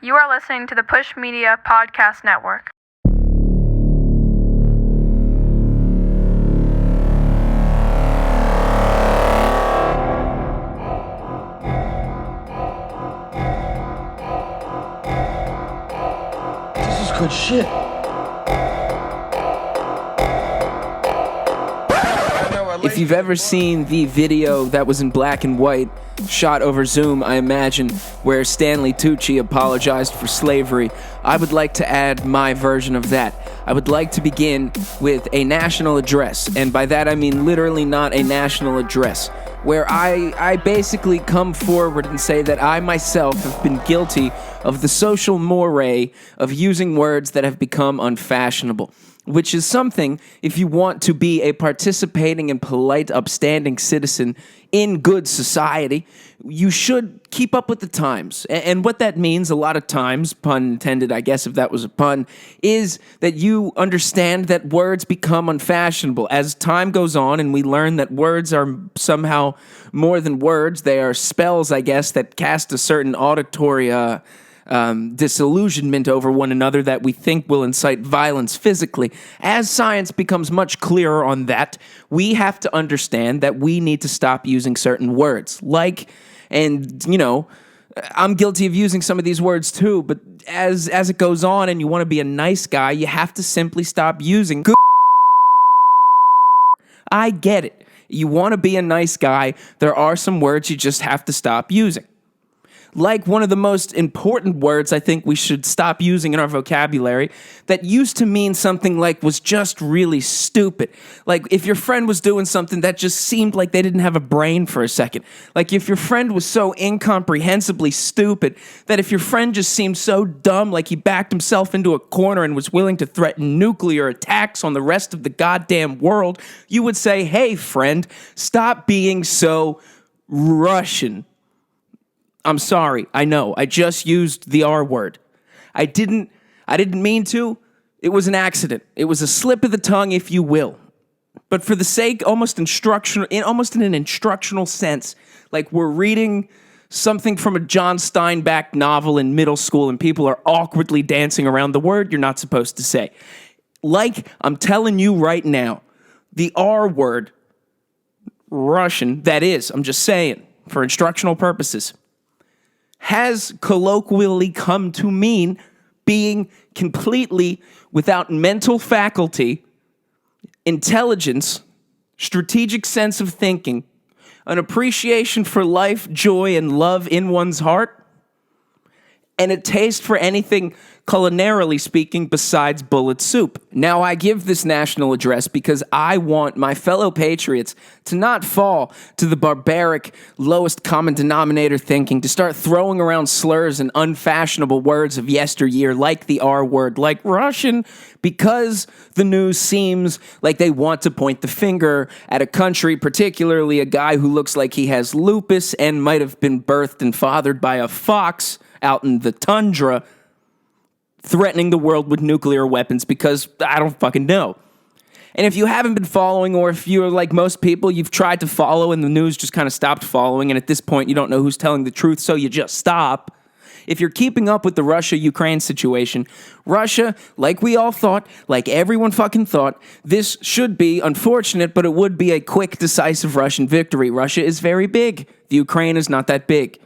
You are listening to the Push Media Podcast Network. This is good shit. If you've ever seen the video that was in black and white, shot over Zoom, I imagine, where Stanley Tucci apologized for slavery, I would like to add my version of that. I would like to begin with a national address, and by that I mean literally not a national address, where I basically come forward and say that I myself have been guilty of the social moray of using words that have become unfashionable. Which is something, if you want to be a participating and polite, upstanding citizen in good society, you should keep up with the times. And what that means a lot of times, pun intended, I guess if that was a pun, is that you understand that words become unfashionable. As time goes on and we learn that words are somehow more than words, they are spells, I guess, that cast a certain auditory disillusionment over one another that we think will incite violence physically. As science becomes much clearer on that, we have to understand that we need to stop using certain words. I'm guilty of using some of these words too, but as it goes on and you want to be a nice guy, you have to simply stop using I get it. You want to be a nice guy, there are some words you just have to stop using. Like one of the most important words I think we should stop using in our vocabulary that used to mean something like was just really stupid. Like if your friend was doing something that just seemed like they didn't have a brain for a second. Like if your friend was so incomprehensibly stupid that if your friend just seemed so dumb, like he backed himself into a corner and was willing to threaten nuclear attacks on the rest of the goddamn world, you would say, "Hey friend, stop being so Russian." I'm sorry, I know, I just used the R word. I didn't mean to. It was an accident. It was a slip of the tongue, if you will. But for the sake, almost in an instructional sense, like we're reading something from a John Steinbeck novel in middle school and people are awkwardly dancing around the word you're not supposed to say. Like I'm telling you right now, the R word, Russian, that is, I'm just saying, for instructional purposes, has colloquially come to mean being completely without mental faculty, intelligence, strategic sense of thinking, an appreciation for life, joy, and love in one's heart, and a taste for anything culinarily speaking besides bullet soup. Now, I give this national address because I want my fellow patriots to not fall to the barbaric, lowest common denominator thinking, to start throwing around slurs and unfashionable words of yesteryear like the R word, like Russian, because the news seems like they want to point the finger at a country, particularly a guy who looks like he has lupus and might have been birthed and fathered by a fox out in the tundra, threatening the world with nuclear weapons because I don't fucking know. And if you haven't been following, or if you're like most people, you've tried to follow and the news just kind of stopped following, and at this point you don't know who's telling the truth, so you just stop. If you're keeping up with the Russia-Ukraine situation, Russia, like we all thought, like everyone fucking thought, this should be unfortunate, but it would be a quick, decisive Russian victory. Russia is very big. The Ukraine is not that big.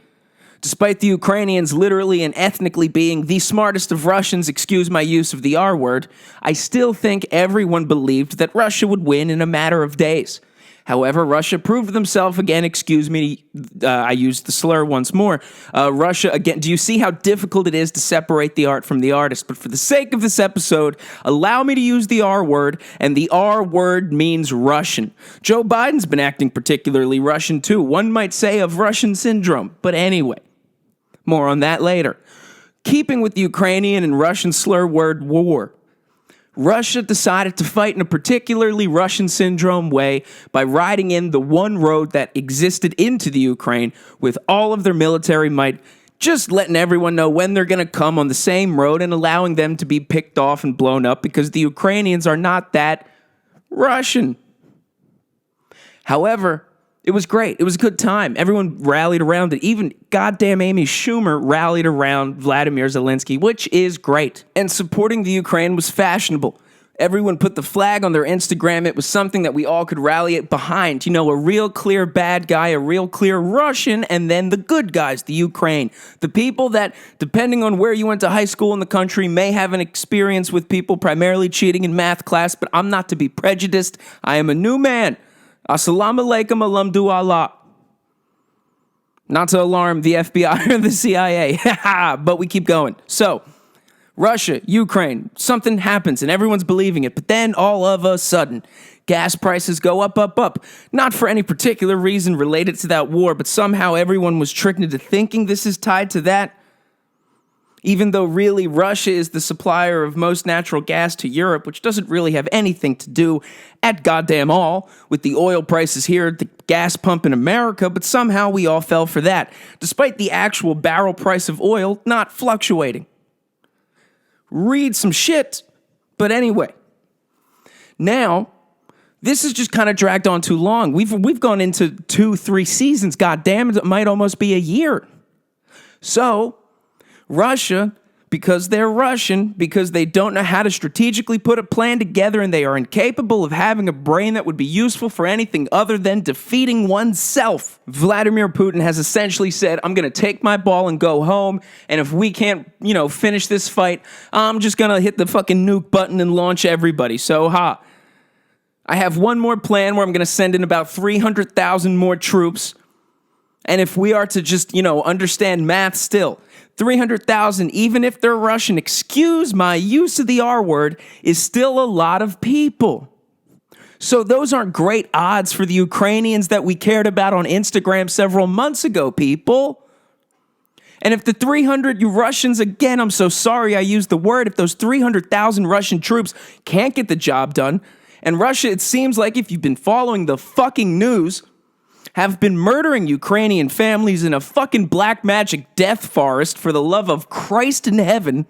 Despite the Ukrainians literally and ethnically being the smartest of Russians, excuse my use of the R word, I still think everyone believed that Russia would win in a matter of days. However, Russia proved themselves again, excuse me, I used the slur once more. Russia, again, do you see how difficult it is to separate the art from the artist? But for the sake of this episode, allow me to use the R word, and the R word means Russian. Joe Biden's been acting particularly Russian too. One might say of Russian syndrome, but anyway. More on that later. Keeping with the Ukrainian and Russian slur word war, Russia decided to fight in a particularly Russian syndrome way by riding in the one road that existed into the Ukraine with all of their military might, just letting everyone know when they're going to come on the same road and allowing them to be picked off and blown up because the Ukrainians are not that Russian. However, It was great. It was a good time. Everyone rallied around it. Even goddamn Amy Schumer rallied around Vladimir Zelensky, which is great. And supporting the Ukraine was fashionable. Everyone put the flag on their Instagram. It was something that we all could rally it behind. You know, a real clear bad guy, a real clear Russian, and then the good guys, the Ukraine. The people that, depending on where you went to high school in the country, may have an experience with people primarily cheating in math class, but I'm not to be prejudiced. I am a new man. Assalamu alaikum alhamdu Allah. Not to alarm the FBI or the CIA, but we keep going. So, Russia, Ukraine, something happens and everyone's believing it, but then all of a sudden, gas prices go up, up, up. Not for any particular reason related to that war, but somehow everyone was tricked into thinking this is tied to that. Even though really Russia is the supplier of most natural gas to Europe, which doesn't really have anything to do at goddamn all with the oil prices here at the gas pump in America, but somehow we all fell for that, despite the actual barrel price of oil not fluctuating. Read some shit. But anyway, now this has just kind of dragged on too long. We've gone into 2-3 seasons. God damn it might almost be a year. So Russia, because they're Russian, because they don't know how to strategically put a plan together, and they are incapable of having a brain that would be useful for anything other than defeating oneself. Vladimir Putin has essentially said, I'm going to take my ball and go home, and if we can't, finish this fight, I'm just going to hit the fucking nuke button and launch everybody. So, I have one more plan where I'm going to send in about 300,000 more troops, and if we are to just, understand math still, 300,000, even if they're Russian, excuse my use of the R word, is still a lot of people. So those aren't great odds for the Ukrainians that we cared about on Instagram several months ago, people. And if the 300 you Russians, again, I'm so sorry I used the word, if those 300,000 Russian troops can't get the job done, and Russia, it seems like if you've been following the fucking news, have been murdering Ukrainian families in a fucking black magic death forest for the love of Christ in heaven.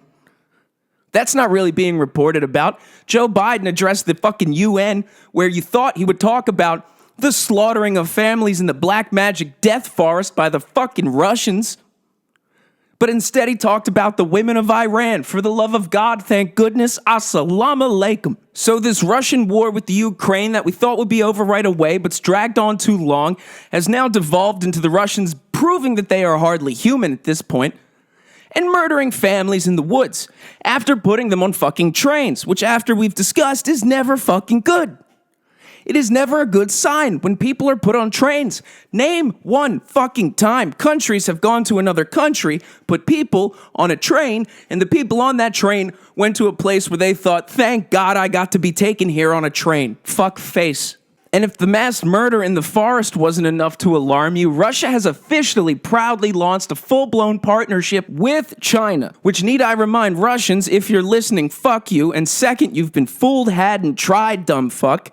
That's not really being reported about. Joe Biden addressed the fucking UN where you thought he would talk about the slaughtering of families in the black magic death forest by the fucking Russians. But instead he talked about the women of Iran. For the love of God, thank goodness, assalamu alaikum. So this Russian war with the Ukraine that we thought would be over right away, but's dragged on too long, has now devolved into the Russians proving that they are hardly human at this point, and murdering families in the woods, after putting them on fucking trains, which after we've discussed is never fucking good. It is never a good sign when people are put on trains. Name one fucking time countries have gone to another country, put people on a train, and the people on that train went to a place where they thought, thank God I got to be taken here on a train. Fuck face. And if the mass murder in the forest wasn't enough to alarm you, Russia has officially proudly launched a full-blown partnership with China, which need I remind Russians, if you're listening, fuck you, and second, you've been fooled, had, and tried, dumb fuck.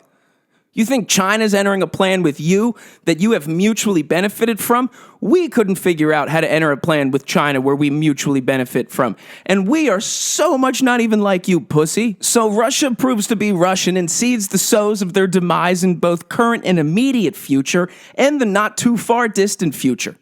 You think China's entering a plan with you that you have mutually benefited from? We couldn't figure out how to enter a plan with China where we mutually benefit from. And we are so much not even like you, pussy. So Russia proves to be Russian and seeds the sows of their demise in both current and immediate future and the not too far distant future.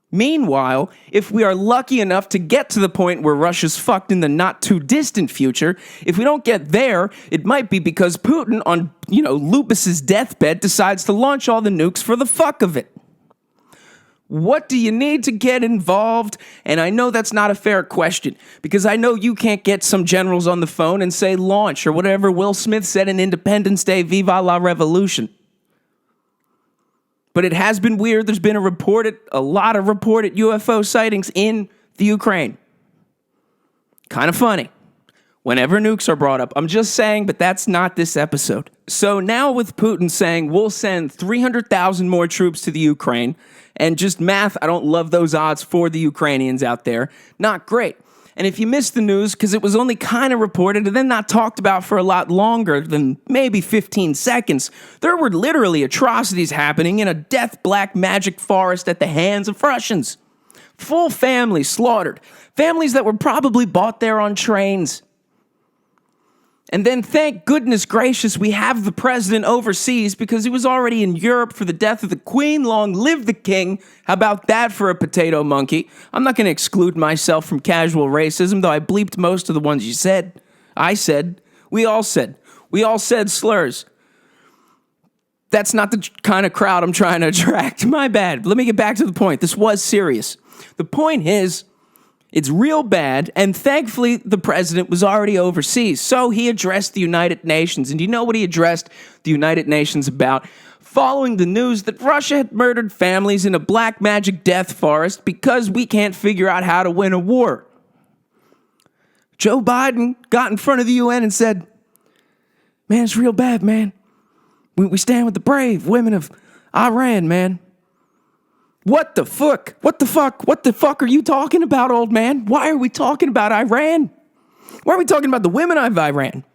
Meanwhile, if we are lucky enough to get to the point where Russia's fucked in the not-too-distant future, if we don't get there, it might be because Putin, on, Lupus's deathbed, decides to launch all the nukes for the fuck of it. What do you need to get involved? And I know that's not a fair question, because I know you can't get some generals on the phone and say launch, or whatever Will Smith said in Independence Day, Viva la Revolution. But it has been weird. There's been a lot of reported UFO sightings in the Ukraine. Kind of funny. Whenever nukes are brought up. I'm just saying, but that's not this episode. So now with Putin saying, we'll send 300,000 more troops to the Ukraine, and just math, I don't love those odds for the Ukrainians out there. Not great. And if you missed the news, because it was only kind of reported and then not talked about for a lot longer than maybe 15 seconds, there were literally atrocities happening in a death black magic forest at the hands of Russians. Full families slaughtered. Families that were probably bought there on trains. And then thank goodness gracious we have the president overseas because he was already in Europe for the death of the queen. Long live the king. How about that for a potato monkey? I'm not going to exclude myself from casual racism, though I bleeped most of the ones you said. I said. We all said. We all said slurs. That's not the kind of crowd I'm trying to attract. My bad. Let me get back to the point. This was serious. The point is, it's real bad, and thankfully the president was already overseas, so he addressed the United Nations. And do you know what he addressed the United Nations about? Following the news that Russia had murdered families in a black magic death forest because we can't figure out how to win a war. Joe Biden got in front of the UN and said, man, it's real bad, man. We stand with the brave women of Iran, man. What the fuck? What the fuck? What the fuck are you talking about, old man? Why are we talking about Iran? Why are we talking about the women of Iran?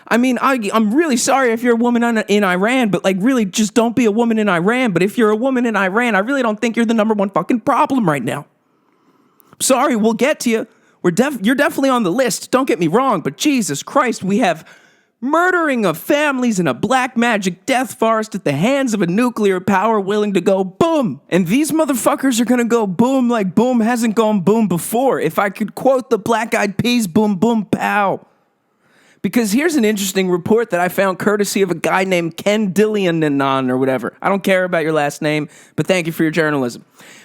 I mean, I'm really sorry if you're a woman in Iran, but like really just don't be a woman in Iran. But if you're a woman in Iran, I really don't think you're the number one fucking problem right now. Sorry, we'll get to you. You're definitely on the list. Don't get me wrong, but Jesus Christ, we have murdering of families in a black magic death forest at the hands of a nuclear power willing to go boom. And these motherfuckers are gonna go boom like boom hasn't gone boom before. If I could quote the Black Eyed Peas, boom, boom, pow. Because here's an interesting report that I found courtesy of a guy named Ken Dillianon or whatever. I don't care about your last name, but thank you for your journalism.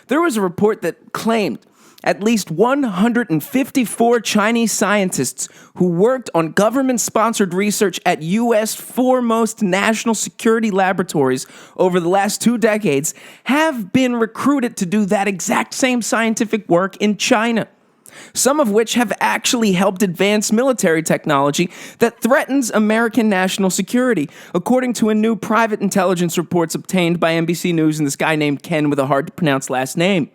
There was a report that claimed at least 154 Chinese scientists who worked on government-sponsored research at U.S. foremost national security laboratories over the last 2 decades have been recruited to do that exact same scientific work in China. Some of which have actually helped advance military technology that threatens American national security, according to a new private intelligence reports obtained by NBC News and this guy named Ken with a hard-to-pronounce last name.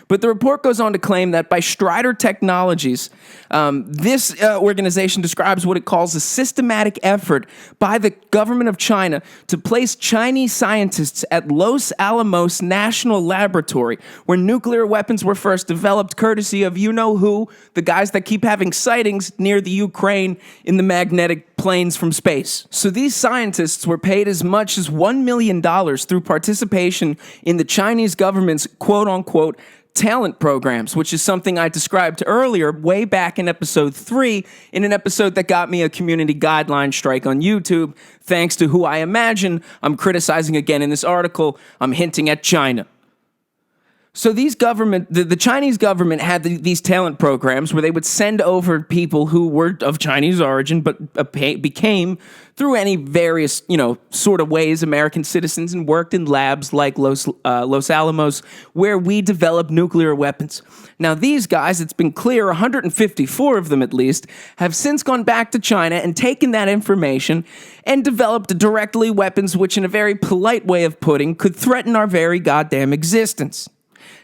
But the report goes on to claim that by Strider Technologies, this organization describes what it calls a systematic effort by the government of China to place Chinese scientists at Los Alamos National Laboratory, where nuclear weapons were first developed, courtesy of you-know-who, the guys that keep having sightings near the Ukraine in the magnetic planes from space. So these scientists were paid as much as $1 million through participation in the Chinese government's quote-unquote talent programs, which is something I described earlier way back in episode 3, in an episode that got me a community guideline strike on YouTube, thanks to who I imagine I'm criticizing again in this article. I'm hinting at China. So the Chinese government had these talent programs where they would send over people who were of Chinese origin, but became, through any various, sort of ways, American citizens and worked in labs like Los Alamos, where we developed nuclear weapons. Now, these guys, it's been clear, 154 of them at least, have since gone back to China and taken that information and developed directly weapons which, in a very polite way of putting, could threaten our very goddamn existence.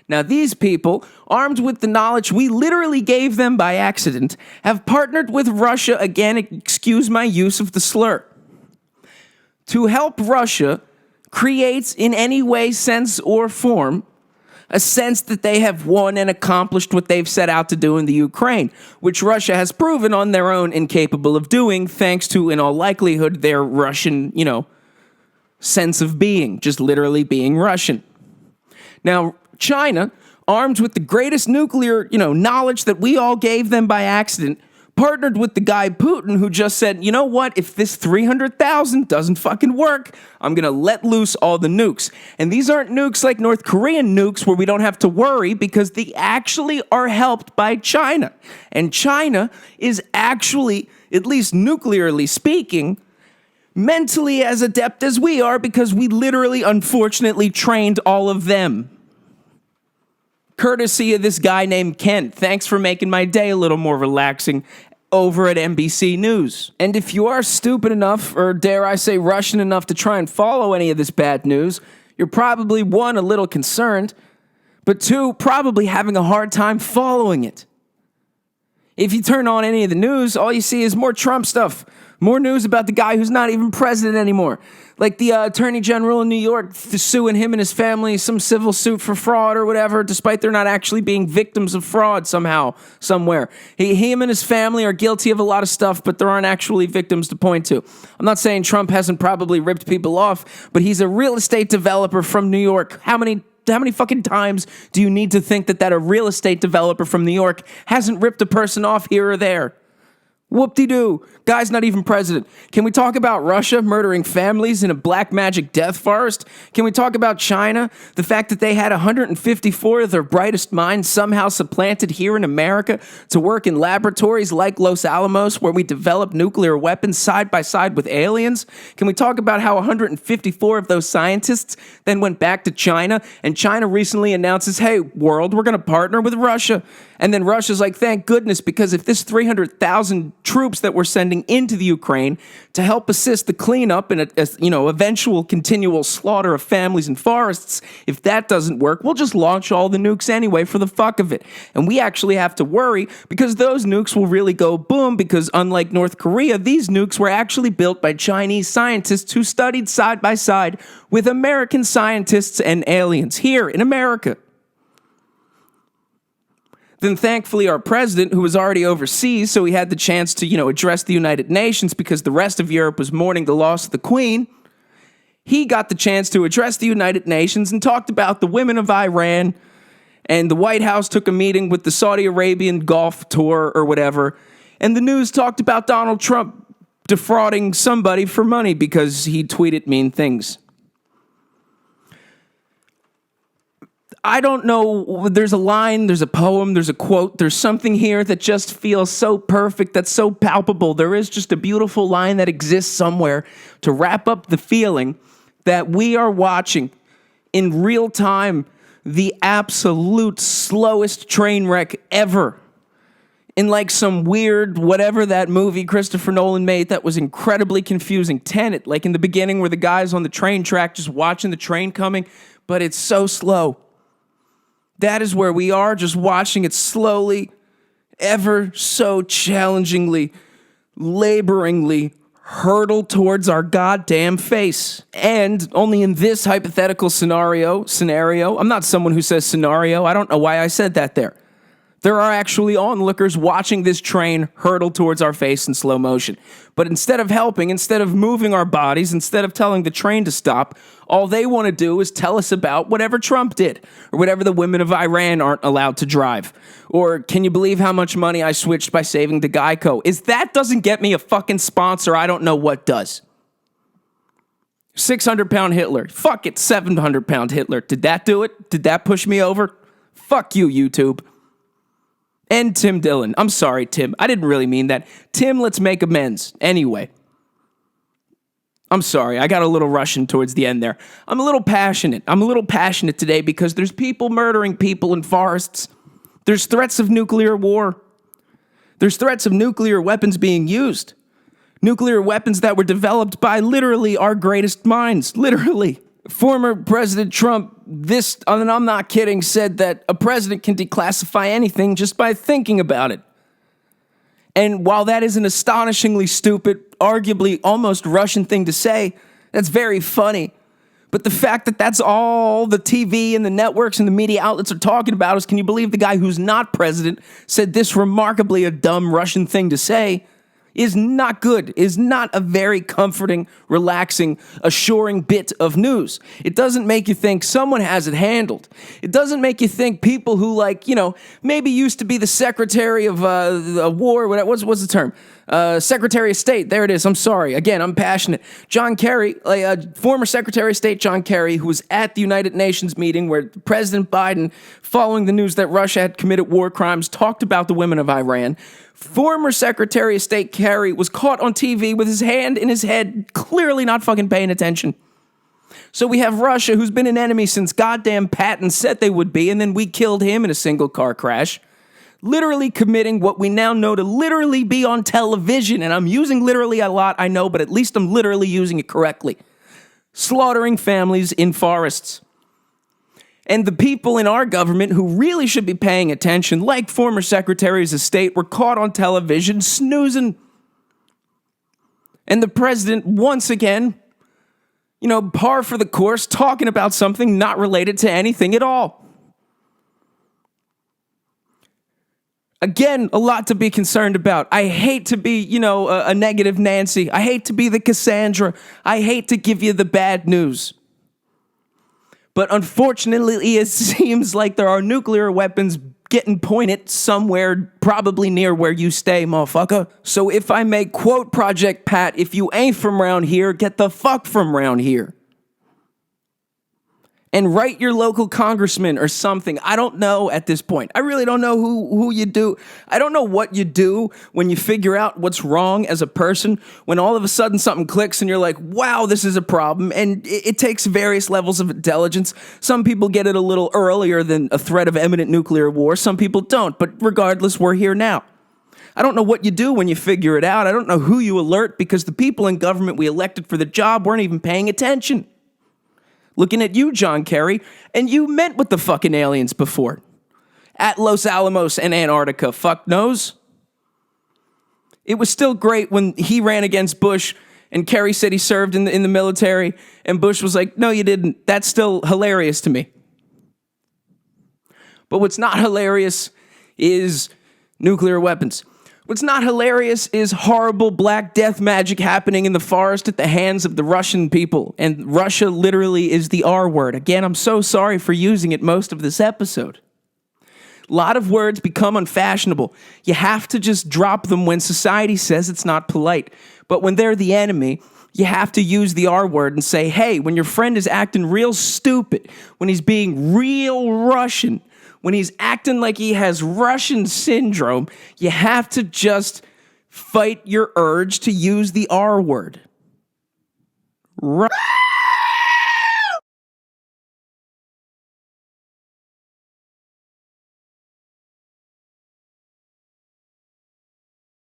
Now, these people, armed with the knowledge we literally gave them by accident, have partnered with Russia, again, excuse my use of the slur, to help Russia create, in any way, sense, or form, a sense that they have won and accomplished what they've set out to do in the Ukraine, which Russia has proven on their own incapable of doing, thanks to, in all likelihood, their Russian, sense of being, just literally being Russian. Now, China, armed with the greatest nuclear, knowledge that we all gave them by accident, partnered with the guy Putin who just said, you know what, if this 300,000 doesn't fucking work, I'm going to let loose all the nukes. And these aren't nukes like North Korean nukes where we don't have to worry because they actually are helped by China. And China is actually, at least nuclearly speaking, mentally as adept as we are because we literally, unfortunately, trained all of them. Courtesy of this guy named Kent. Thanks for making my day a little more relaxing over at NBC News. And if you are stupid enough, or dare I say Russian enough to try and follow any of this bad news, you're probably, 1, a little concerned, but 2, probably having a hard time following it. If you turn on any of the news, all you see is more Trump stuff. More news about the guy who's not even president anymore. Like the attorney general in New York suing him and his family, some civil suit for fraud or whatever, despite they're not actually being victims of fraud somehow, somewhere. Him and his family are guilty of a lot of stuff, but there aren't actually victims to point to. I'm not saying Trump hasn't probably ripped people off, but he's a real estate developer from New York. How many fucking times do you need to think that a real estate developer from New York hasn't ripped a person off here or there? Whoop-de-doo. Guy's not even president. Can we talk about Russia murdering families in a black magic death forest? Can we talk about China? The fact that they had 154 of their brightest minds somehow supplanted here in America to work in laboratories like Los Alamos where we develop nuclear weapons side by side with aliens? Can we talk about how 154 of those scientists then went back to China, and China recently announces, hey, world, we're going to partner with Russia. And then Russia's like, thank goodness, because if this 300,000 troops that we're sending into the Ukraine to help assist the cleanup and eventual continual slaughter of families in forests, if that doesn't work, we'll just launch all the nukes anyway for the fuck of it. And we actually have to worry because those nukes will really go boom, because unlike North Korea, these nukes were actually built by Chinese scientists who studied side by side with American scientists and aliens here in America. Then thankfully our president, who was already overseas, so he had the chance to, address the United Nations because the rest of Europe was mourning the loss of the Queen. He got the chance to address the United Nations and talked about the women of Iran, and the White House took a meeting with the Saudi Arabian Gulf tour or whatever, and the news talked about Donald Trump defrauding somebody for money because he tweeted mean things. I don't know, there's a line, there's a poem, there's a quote, there's something here that just feels so perfect, that's so palpable. There is just a beautiful line that exists somewhere to wrap up the feeling that we are watching in real time the absolute slowest train wreck ever. In like some weird, whatever that movie Christopher Nolan made that was incredibly confusing. Tenet, like in the beginning where the guy's on the train track just watching the train coming, but it's so slow. That is where we are, just watching it slowly, ever so challengingly, laboringly hurtle towards our goddamn face. And only in this hypothetical scenario, I'm not someone who says scenario, I don't know why I said that there. There are actually onlookers watching this train hurtle towards our face in slow motion. But instead of helping, instead of moving our bodies, instead of telling the train to stop, all they want to do is tell us about whatever Trump did, or whatever the women of Iran aren't allowed to drive. Or can you believe how much money I switched by saving to Geico? If that doesn't get me a fucking sponsor, I don't know what does. 600-pound Hitler. Fuck it, 700-pound Hitler. Did that do it? Did that push me over? Fuck you, YouTube. And Tim Dillon. I'm sorry, Tim. I didn't really mean that. Tim, let's make amends. Anyway. I'm sorry. I got a little Russian towards the end there. I'm a little passionate. Today because there's people murdering people in forests. There's threats of nuclear war. There's threats of nuclear weapons being used. Nuclear weapons that were developed by literally our greatest minds. Literally. Former President Trump, and I'm not kidding, said that a president can declassify anything just by thinking about it. And while that is an astonishingly stupid, arguably almost Russian thing to say, that's very funny. But the fact that that's all the TV and the networks and the media outlets are talking about is, can you believe the guy who's not president said this remarkably a dumb Russian thing to say? Is not good, is not a very comforting, relaxing, assuring bit of news. It doesn't make you think someone has it handled. It doesn't make you think people who, maybe used to be the Secretary of War, what's the term? Secretary of State, there it is, I'm sorry. Again, I'm passionate. John Kerry, former Secretary of State John Kerry, who was at the United Nations meeting where President Biden, following the news that Russia had committed war crimes, talked about the women of Iran. Former Secretary of State Kerry was caught on TV with his hand in his head, clearly not fucking paying attention. So we have Russia, who's been an enemy since goddamn Patton said they would be, and then we killed him in a single car crash. Literally committing what we now know to literally be on television, and I'm using literally a lot, I know, but at least I'm literally using it correctly. Slaughtering families in forests. And the people in our government who really should be paying attention, like former secretaries of state, were caught on television snoozing. And the president, once again, par for the course, talking about something not related to anything at all. Again, a lot to be concerned about. I hate to be, a negative Nancy. I hate to be the Cassandra. I hate to give you the bad news. But unfortunately, it seems like there are nuclear weapons getting pointed somewhere, probably near where you stay, motherfucker. So if I may quote Project Pat, if you ain't from around here, get the fuck from around here. And write your local congressman or something. I don't know at this point. I really don't know who you do. I don't know what you do when you figure out what's wrong as a person, when all of a sudden something clicks and you're like, wow, this is a problem. And it takes various levels of intelligence. Some people get it a little earlier than a threat of imminent nuclear war. Some people don't. But regardless, we're here now. I don't know what you do when you figure it out. I don't know who you alert because the people in government we elected for the job weren't even paying attention. Looking at you, John Kerry, and you met with the fucking aliens before. At Los Alamos and Antarctica, fuck knows. It was still great when he ran against Bush and Kerry said he served in the military and Bush was like, no, you didn't. That's still hilarious to me. But what's not hilarious is nuclear weapons. What's not hilarious is horrible Black Death magic happening in the forest at the hands of the Russian people. And Russia literally is the R word. Again, I'm so sorry for using it most of this episode. A lot of words become unfashionable. You have to just drop them when society says it's not polite. But when they're the enemy, you have to use the R word and say, hey, when your friend is acting real stupid, when he's being real Russian, when he's acting like he has Russian syndrome, you have to just fight your urge to use the R word.